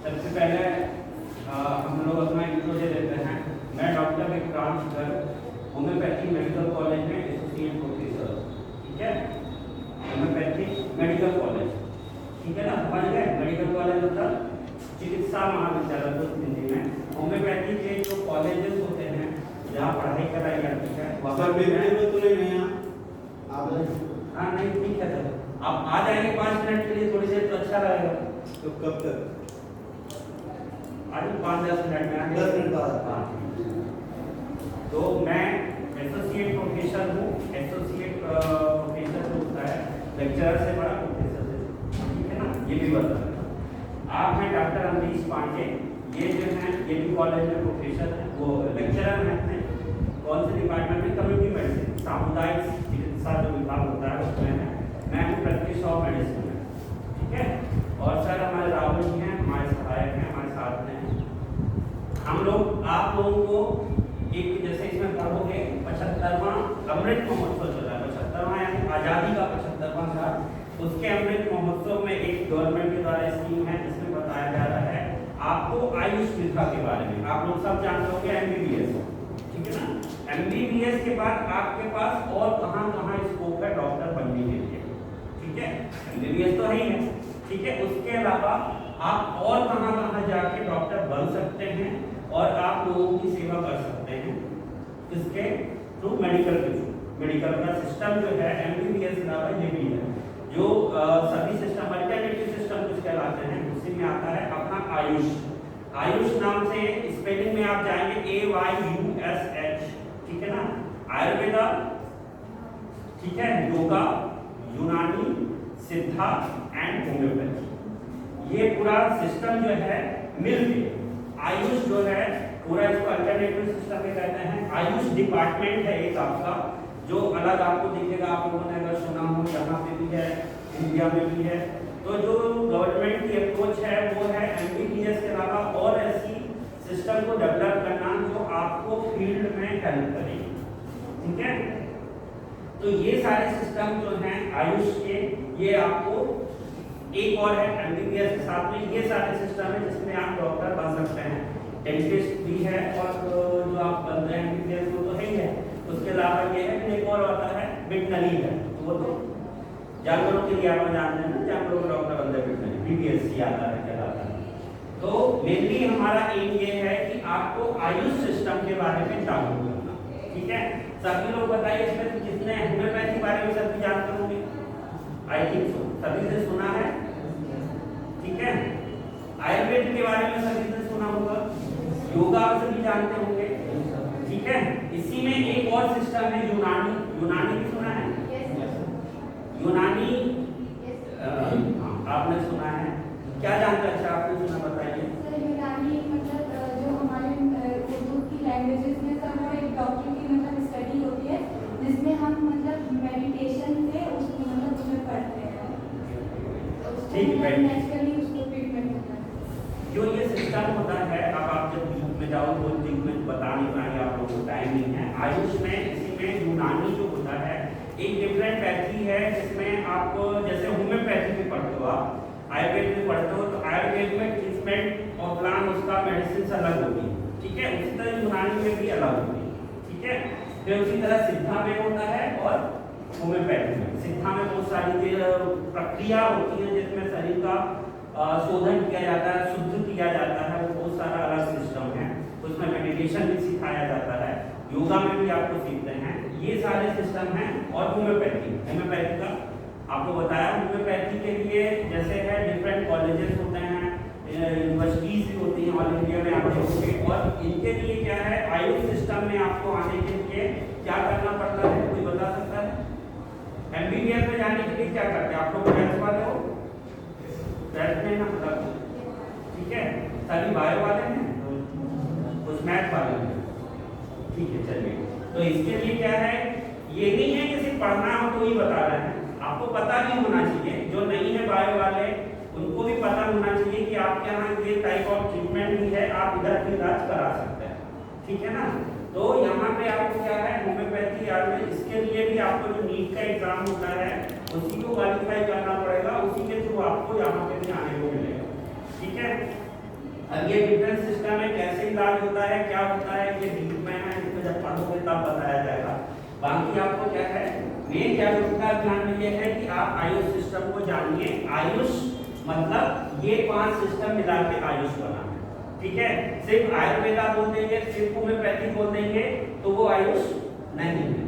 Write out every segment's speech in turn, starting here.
सबसे पहले हम लोग अपना इंट्रो दे देते हैं। मैं doctor Vikrant Garg, homeopathy medical college में एसोसिएट प्रोफेसर। ठीक है, होम्योपैथी मेडिकल कॉलेज, ठीक है ना, समझ गए। मेडिकल कॉलेज मतलब चिकित्सा महाविद्यालय तो हिंदी में। होम्योपैथी के जो कॉलेजेस होते हैं जहाँ पढ़ाई कराई जाती है वहाँ में तो नहीं है आप। हाँ नहीं ठीक है सर, आप आ जाएंगे 5 मिनट के लिए, थोड़ी देर तो अच्छा रहेगा। तो कब तक? आज 5-10 मिनट में आगे 10 मिनट बाद। हाँ, तो मैं एसोसिएट प्रोफेसर हूँ। एसोसिएट प्रोफेसर जो होता है लेक्चरर से बड़ा प्रोफेसर से, ठीक है ना, ये भी बता रहा। आप हैं डॉक्टर अमरीश पांडे, ये जो हैं ये भी कॉलेज में प्रोफेसर हैं, वो लेक्चरर हैं। कौन से डिपार्टमेंट में? कम्युनिटी मेडिसिन, सामुदायिक चिकित्सा जो विभाग होता है उसमें है। मैं हूँ प्रैक्टिस ऑफ मेडिसिन में, ठीक है। और सर हमारे राहुल जी हैं, हमारे सहायक हैं, हमारे साथ में हैं। हम लोग आप लोगों को एक, जैसे इसमें पढ़ोगे 75वां अमृत महोत्सव चल रहा है, 75वां यानी आज़ादी का 75वां साल। उसके अमृत महोत्सव में एक गवर्नमेंट के द्वारा स्कीम है जिसमें बताया जा रहा है आपको आयुष विद्या के बारे में। आप लोग सब जानते होंगे MBBS, ठीक है ना। MBBS के बाद आपके पास और कहाँ स्कोप है डॉक्टर बनने के लिए, ठीक है। MBBS तो है ही है, ठीक है। उसके अलावा आप और कहाँ जाके डॉक्टर बन सकते हैं और आप लोगों की सेवा कर सकते हैं इसके थ्रू, मेडिकल के थ्रू। मेडिकल का सिस्टम जो है MBBS के अलावा ये भी है, जो सभी सिस्टम अल्टरनेटिव सिस्टम कुछ कहलाते हैं, उसी में आता है अपना आयुष। आयुष नाम से स्पेलिंग में आप जाएंगे AYUSH, ठीक है ना। आयुर्वेदा, ठीक है, योगा, यूनानी, सिद्धा एंड होम्योपैथी, ये पूरा सिस्टम जो है मिलके आयुष जो है पूरा, इसको अल्टरनेटिव सिस्टम में कहते हैं। आयुष डिपार्टमेंट है एक आपका, जो अलग आपको दिखेगा, आप लोगों ने अगर सुना हो, यहाँ पे भी है, इंडिया में भी है। तो जो गवर्नमेंट की अप्रोच है वो है MBBS के अलावा और ऐसी सिस्टम को डेवलप करना जो आपको फील्ड में हेल्प करेगी, ठीक है। तो ये सारे सिस्टम जो हैं आयुष के, ये आपको एक और है MBBS के साथ में ये सारे सिस्टम है जिसमें आप डॉक्टर बन सकते हैं। डेंटिस्ट भी है और जो आप बन रहे हैं MBBS वो तो है ही है। उसके अलावा ये है कि एक और आता है वेटनरी है, वो तो जानवरों के लिए आप जानते हैं ना, जानवरों का डॉक्टर बनते हैं वेटनरी, BPSC आता है, कहलाता है। तो मेनली हमारा एम ये है कि आपको आयुष सिस्टम के बारे में जागरूक करना, ठीक है। सभी लोग बताइए इसमें कितने होम्योपैथी बारे में सभी जानते होंगे? आई थिंक सो, सभी से सुना है, ठीक है। आयुर्वेद के बारे में सभी से सुना होगा, योगा सभी जानते होंगे, ठीक है। इसी में एक और सिस्टम है यूनानी, यूनानी भी सुना है? यूनानी आपने सुना है, क्या जानते हैं? अच्छा आपने सुना, बताइए। सर यूनानी मतलब जो हमारे उर्दू की लैंग्वेजेस में सब वो एक डॉक्टर की मतलब स्टडी होती है जिसमें हम मतलब मेडिटेशन से उसको मतलब उसमें पढ़ते हैं, ठीक है, नेचुरली उसको ट्रीटमेंट करना है। जो ये सिस्टम होता है, अब आप जब डीप में जाओ तो डीप में बता नहीं पाएंगे, आप लोगों को टाइम नहीं है। आयुष में इसी में यूनानी जो होता है एक डिफरेंट पैथी है जिसमें आपको, जैसे होम्योपैथी में पढ़ते हो आप, आयुर्वेद में पढ़ते हो, तो आयुर्वेद में ट्रीटमेंट और प्लान उसका मेडिसिन अलग होगी, ठीक है। उसी तरह यूनानी में भी अलग होगी, ठीक है। फिर उसी तरह सिद्धा में होता है और होम्योपैथी में। सिद्धा में बहुत सारी प्रक्रिया होती है जिसमें शरीर का शोधन किया जाता है, शुद्ध किया जाता है, वो बहुत सारा अलग सिस्टम है। उसमें मेडिटेशन भी सिखाया जाता है, योगा में भी आपको सीखते हैं, ये सारे सिस्टम हैं। और होम्योपैथी, होम्योपैथी का आपको बताया, होम्योपैथी के लिए जैसे है डिफरेंट कॉलेजेस होते हैं, यूनिवर्सिटीज भी होती हैं ऑल इंडिया में, आप देखोगे। और इनके लिए क्या है, आयुष सिस्टम में आपको आने के लिए क्या करना पड़ता है, कोई बता सकता है? MBBS में जाने के लिए क्या करते हैं आप लोग? मैथ्स वाले हो, मैथ्स में ना मतलब, ठीक है, सभी बायो वाले हैं, कुछ मैथ वाले हैं, ठीक है। चलिए, तो इसके लिए क्या है, ये नहीं है कि सिर्फ पढ़ना हो तो ही बता रहे हैं, आपको पता भी होना चाहिए। जो नहीं है बायो वाले उनको भी पता होना चाहिए कि आपके यहाँ ये टाइप ऑफ ट्रीटमेंट भी है, आप इधर भी इलाज करा सकते हैं, ठीक है ना। तो यहाँ पे आपको क्या है, होम्योपैथी आयुर्वेद, इसके लिए भी आपको जो नीट का एग्जाम होता है उसी को क्वालिफाई करना पड़ेगा, उसी के थ्रू आपको यहाँ पे भी आने को मिलेगा। ठीक है, अब ये डिफरेंस सिस्टम है, कैसे इलाज होता है, क्या होता है, ये डीप में है, इसको जब पढ़ोगे तब बताया जाएगा। बाकी आपको क्या है, मेन जागरूकता ध्यान में ये है कि आप आयुष सिस्टम को जानिए। आयुष मतलब ये 5 सिस्टम मिला के आयुष बना है। ठीक है, सिर्फ आयुर्वेदा बोल देंगे, सिर्फ होम्योपैथी बोल देंगे तो वो आयुष नहीं है।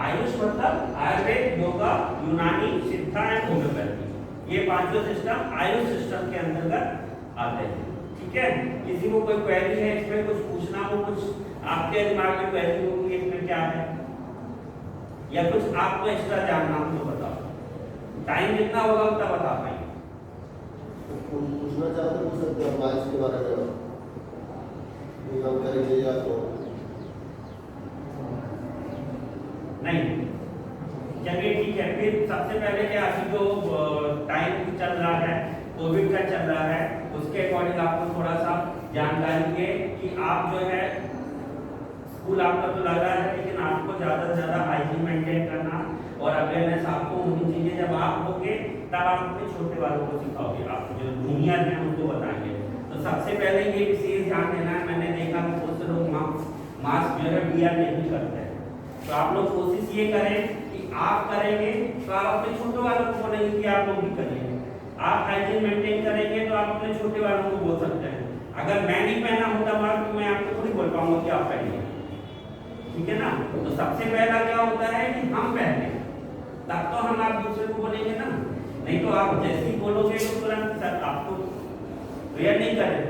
आयुष मतलब आयुर्वेद, योगा, यूनानी, सिद्धा एंड होम्योपैथी, ये पांचों सिस्टम आयुष सिस्टम के अंतर्गत आते हैं। ठीक है, किसी को कोई क्वेरी है, इसमें कुछ पूछना हो, कुछ आपके दिमाग में क्वेरी हो कि इसमें क्या है, या कुछ आपको एक्स्ट्रा जानना हो तो बताओ। टाइम जितना होगा उतना बता पाएंगे। पूछना चाहते हो पूछ सकते हैं माइल्स के बारे में, हम करेंगे या तो नहीं। चलिए ठीक है, फिर सबसे पहले क्या अभी जो टाइम चल रहा है, कोविड का चल रहा है, उसके अकॉर्डिंग आपको थोड़ा सा जानकारी है कि आप जो है स्कूल आपका तो लग रहा है, लेकिन आपको ज़्यादा से ज़्यादा हाइजीन मेंटेन करना और अवेयरनेस आपको होनी चाहिए। जब आप होगे तब आप अपने छोटे वालों को सिखाओगे, आप जो जूनियर हैं उनको बताएंगे। तो सबसे पहले ये विशेष ध्यान देना है, मैंने देखा बहुत से लोग मास्क जो है वियर नहीं करते हैं, तो आप लोग कोशिश ये करें कि आप करेंगे तो आप अपने छोटे वालों को बोलेंगे कि आप लोग भी करिए। आप हाइजीन मेंटेन करेंगे तो आप अपने छोटे वालों को बोल सकते हैं। अगर मैं नहीं पहना होता मास्क तो मैं आपको थोड़ी बोल पाऊंगा कि आप पहनिए। ठीक है ना, तो सबसे पहला क्या होता है कि हम पहने, तब तो हम आप दूसरे को बोलेंगे ना, नहीं तो आप जैसे ही बोलोगे तो तुरंत सर आपको वेयर नहीं करें।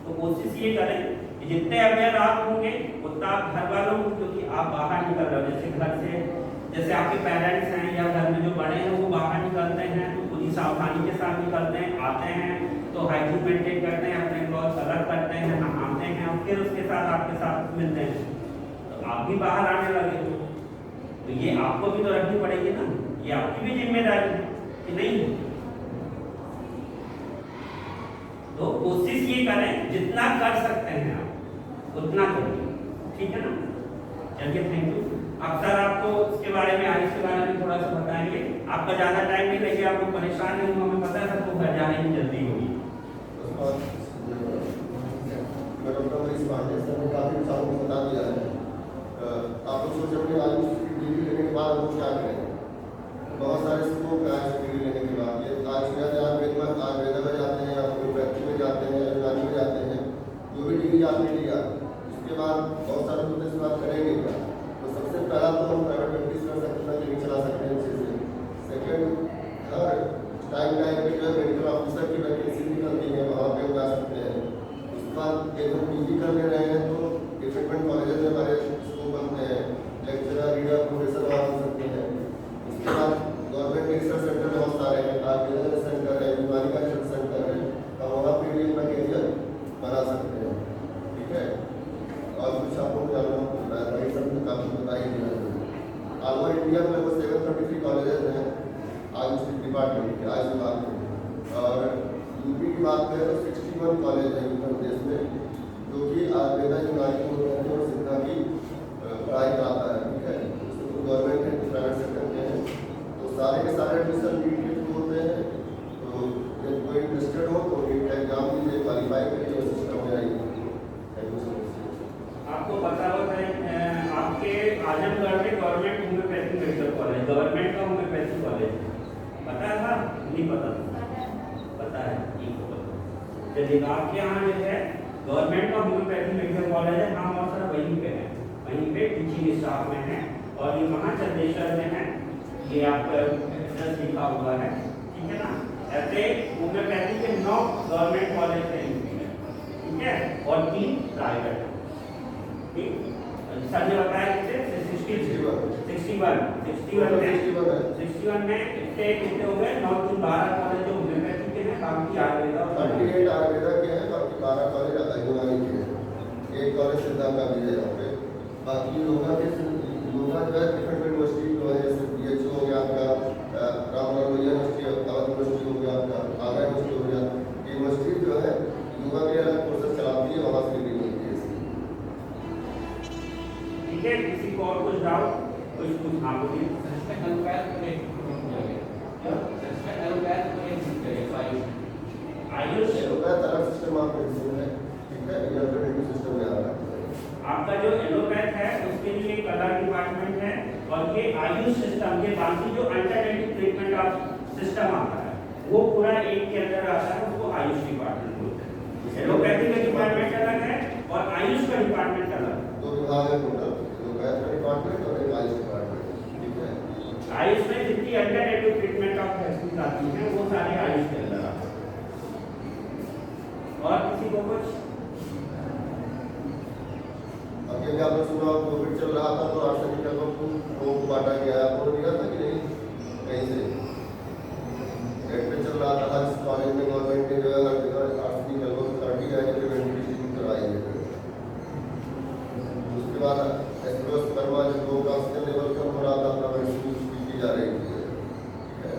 तो कोशिश ये करें कि जितने अवेयर आप होंगे उतना आप घर वालों को, क्योंकि आप बाहर निकल रहे हो, जैसे घर से, जैसे आपके पेरेंट्स हैं या घर में जो बड़े हैं वो बाहर निकलते हैं तो पूरी सावधानी के साथ निकलते हैं, आते हैं तो हाइजीन मेंटेन करते हैं, अपने क्लॉथ अलग करते हैं, नहाते हैं और फिर उसके साथ आपके साथ मिलते हैं, तो आप भी बाहर आने लगे हो, तो ये आपको भी तो रखनी पड़ेगी ना, ये आपकी भी जिम्मेदारी है कि नहीं। तो कोशिश ये करें जितना कर सकते हैं आप उतना करिए। ठीक है ना, चलिए थैंक यू। अब सर आपको इसके बारे में, आयुष के बारे में थोड़ा सा बताएंगे। आपका ज़्यादा टाइम नहीं लगेगा, आप लोग परेशान नहीं हो, हमें पता है सबको घर जाने की जल्दी होगी। डॉक्टर इस पांडे सर ने काफ़ी सालों को बता दिया है। आप लोग सोच रहे आयुष की डिग्री लेने के बाद वो क्या करें, बहुत सारे स्कोप है आयुष डिग्री लेने के बाद। ये आयुर्वेद में जाते हैं, होम्योपैथी में जाते हैं, यूनानी में जाते हैं, जो भी डिग्री आपने लिया उसके बाद बहुत सारे लोग इस बात करेंगे क्या। तो सबसे पहला तो हम प्राइवेट प्रैक्टिस कर सकते हैं, क्लिनिक चला सकते हैं अच्छे से। सेकेंड, हर टाइम पे जो है मेडिकल ऑफिसर की वैकेंसी निकलती है, वहाँ पे जा सकते हैं। उसके बाद एक हम पीजी कर ले रहे हैं तो डिफरेंट कॉलेजेस में हमारे स्कोप बनते हैं, लेक्चरर, रीडर, प्रोफेसर वहाँ बन सकते हैं। उसके बाद गवर्नमेंट के रिसर्च सेंटर बहुत सारे हैं, आयुर्वेद सेंटर है, यूनानी का रिसर्च सेंटर है, तो वहाँ पे भी अपना कैरियर बना सकते हैं। ठीक है, और कुछ आपको जानना होता है, भाई सब काफ़ी बता ही दिया। ऑल ओवर इंडिया में वो 733 कॉलेजेस हैं आयुष डिपार्टमेंट के, आयुष विभाग के। और यूपी की बात करें तो 61 कॉलेज है उत्तर प्रदेश में, जो कि आयुर्वेदा, यूनानी, होम्योपैथी और सिद्धा की पढ़ाई कराता है। ठीक है, तो गवर्नमेंट के प्राइवेट सेक्टर के हैं, तो सारे के सारे एडमिशन नीट के थ्रू होते हैं। तो जब कोई इंटरेस्टेड हो तो नीट का एग्जाम दीजिए, क्वालिफाई करिए और सिस्टम में आइए। आपको पता होगा आपके आजमगढ़ में government homeopathy medical college, government का होम्योपैथी कॉलेज पता था? नहीं पता पता है, ठीक है। चलिए, आपके यहाँ जो है गवर्नमेंट का होम्योपैथी मेडिकल कॉलेज है, हम और सर वहीं पे हैं, वहीं पे टीचिंग स्टाफ में हैं, और ये वहाँ चंदेश्वर में है, ये आपका एड्रेस लिखा हुआ है। ठीक है ना, ऐसे होम्योपैथी के 9 गवर्नमेंट कॉलेज हैं यूपी में, ठीक है, और 3 प्राइवेट हैं। ठीक, सर ने बताया कितने 61 में कितने हो गए, 9 की 12 कॉलेज जो होम्योपैथी के हैं, बाकी आयुर्वेदा 38 आयुर्वेदा के हैं, बाकी 12 कॉलेज यूनानी के हैं, एक कॉलेज सिद्धा का भी है यहाँ पे। बाकी योगा के योगा जो है डिफरेंट यूनिवर्सिटी जो है, जैसे BHU हो गया आपका, राममनोहर यूनिवर्सिटी, अवध यूनिवर्सिटी हो गया आपका, आगरा यूनिवर्सिटी हो गया, यूनिवर्सिटी जो है योगा के अलग कोर्सेज चलाती है, वहाँ से डिग्री मिलती है। ठीक है, किसी को और कुछ डाउट, कुछ हाँ बोलिए। आयुष एलोपैथ अलग सिस्टम ऑफ मेडिसिन है, ठीक है, ये अल्टरनेटिव सिस्टम में आ रहा है। आपका जो एलोपैथ है उसके लिए एक अलग डिपार्टमेंट है, और ये आयुष सिस्टम के बाकी जो अल्टरनेटिव ट्रीटमेंट ऑफ सिस्टम आता है वो पूरा एक के अंदर आता है, उसको आयुष डिपार्टमेंट बोलते हैं। एलोपैथी का डिपार्टमेंट अलग है और आयुष का डिपार्टमेंट अलग है। दो विभाग है टोटल, एलोपैथ का डिपार्टमेंट और एक आयुष डिपार्टमेंट, ठीक है। आयुष में जितनी अल्टरनेटिव ट्रीटमेंट ऑफ वैक्सीन आती हैं वो सारे आयुष के अंदर आते हैं। और किसी को कुछ अभी आपने सुना कोविड चल रहा था तो आर्सेनिक एल्बम को बांटा गया, आपको दिखा था कि नहीं कहीं से नेट पे चल रहा था, हर कॉलेज में गवर्नमेंट ने जो है हर जगह आर्सेनिक एल्बम 30 गाय के प्रिवेंटिव टेस्टिंग करवाई है। उसके बाद एस्ट्रोस करवा जो लोग का ऑक्सीजन लेवल कम हो रहा था, अपना मेडिसिन यूज की जा रही थी, ठीक है।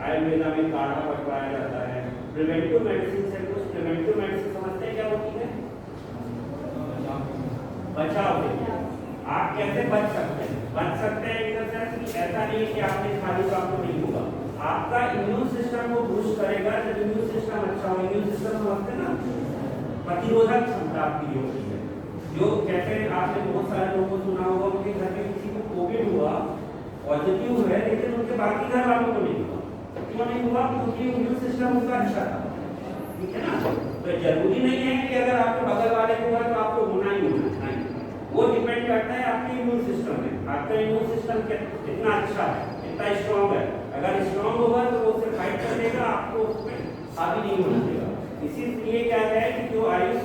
आयुर्वेदा में काढ़ा बटवाया जाता है। प्रिवेंटिव मेडिसिन से कुछ प्रिवेंटिव मेडिसिन समझते हैं क्या होती है? बचाव के लिए आप कैसे बच सकते हैं? बच सकते हैं इन द सेंस कि ऐसा नहीं है कि आपने खा ली तो आपको नहीं होगा। आपका इम्यून सिस्टम को बूस्ट करेगा। जब इम्यून सिस्टम अच्छा हो, इम्यून सिस्टम समझते हैं ना, प्रतिरोधक क्षमता आपकी होती है। जो जैसे आपने बहुत सारे लोगों को सुना होगा उनके घर में किसी को कोविड हुआ, पॉजिटिव है, लेकिन उनके बाकी घर वालों को नहीं हुआ। क्यों नहीं हुआ? क्योंकि इम्यून सिस्टम उनका अच्छा था, ठीक है ना। तो जरूरी नहीं है कि अगर आपके बगल वाले को हुआ तो आपको होना ही होना है, वो डिपेंड करता है आपके इम्यून सिस्टम में। आपका इम्यून सिस्टम कितना अच्छा है, कितना स्ट्रांग है। अगर स्ट्रांग होगा तो वो उसे फाइट कर देगा, आपको उसमें हावी नहीं होना देगा। इसीलिए क्या है कि जो आयुष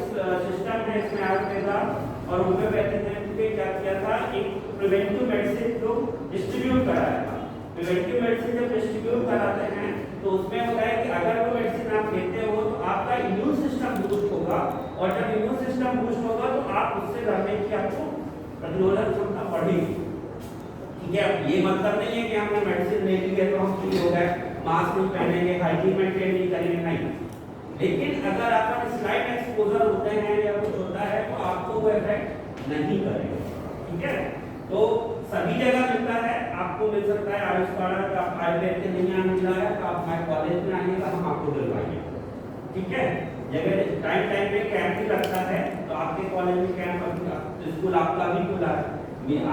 सिस्टम है इसमें आयुर्वेदा और होम्योपैथी ने क्या किया था, एक प्रिवेंटिव मेडिसिन जो डिस्ट्रीब्यूट कराया था। प्रिवेंटिव मेडिसिन जब डिस्ट्रीब्यूट कराते हैं तो उसमें होता है कि अगर वो मेडिसिन आप लेते हो तो आपका इम्यून सिस्टम बूस्ट होगा, और जब इम्यून सिस्टम बूस्ट होगा तो आप उससे लड़ने की आपको प्रतिरोधक क्षमता बढ़ेगी, ठीक है। ये मतलब नहीं है कि हमने मेडिसिन ले ली है तो हम फ्री हो गए, मास्क नहीं पहनेंगे, हाइजीन मेंटेन नहीं करेंगे, नहीं। लेकिन अगर आपका स्लाइट एक्सपोजर होते हैं या कुछ होता है तो आपको वो इफेक्ट नहीं करेगा, ठीक है। तो सभी जगह मिलता है, आपको मिल सकता है आयुष काढ़ा का, आप आयुर्वेद के नहीं मिल रहा है तो आप हमारे कॉलेज में आइएगा, हम आपको दिलवाएंगे, ठीक है। जगह टाइम टाइम पे कैंप भी लगता है, तो आपके कॉलेज में कैंप, स्कूल आपका भी खुला है,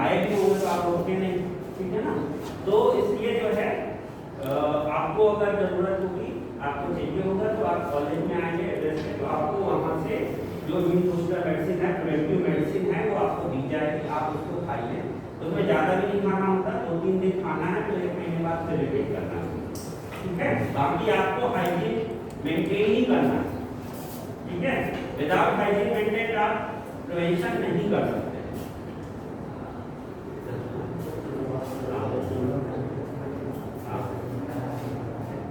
आए भी होंगे तो आप रोके नहीं, ठीक है ना। तो इसलिए जो है आपको अगर जरूरत होगी, आपको चाहिए होगा तो आप कॉलेज में आएंगे एड्रेस पे, तो आपको वहाँ से जो इम्यून बूस्टर मेडिसिन है, प्रिवेंटिव मेडिसिन है, वो आपको दी जाएगी, आप उसको खाइए। तो उसमें ज़्यादा भी नहीं खाना होता, 2-3 दिन खाना है, तो 1 महीने बाद फिर रिपीट करना है, ठीक है। बाकी आपको हाइजीन मेंटेन ही करना है, ठीक है। विदाउट हाइजीन मेंटेन आप प्रिवेंशन नहीं कर सकते,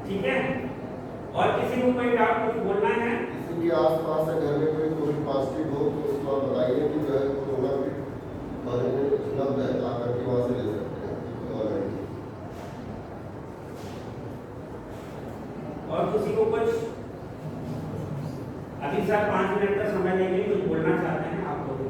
ठीक है। और किसी को कोई डाउट कुछ बोलना है? किसी के आसपास या घर में कोई कोविड पॉजिटिव हो तो उसको आप बताइए कि जो है कोरोना किट बारे में उपलब्ध है, आकर के वहाँ से ले सकते हैं ऑलरेडी। और किसी को कुछ अभी सर 5 मिनट का समय लेंगे, कुछ बोलना चाहते हैं आप लोग?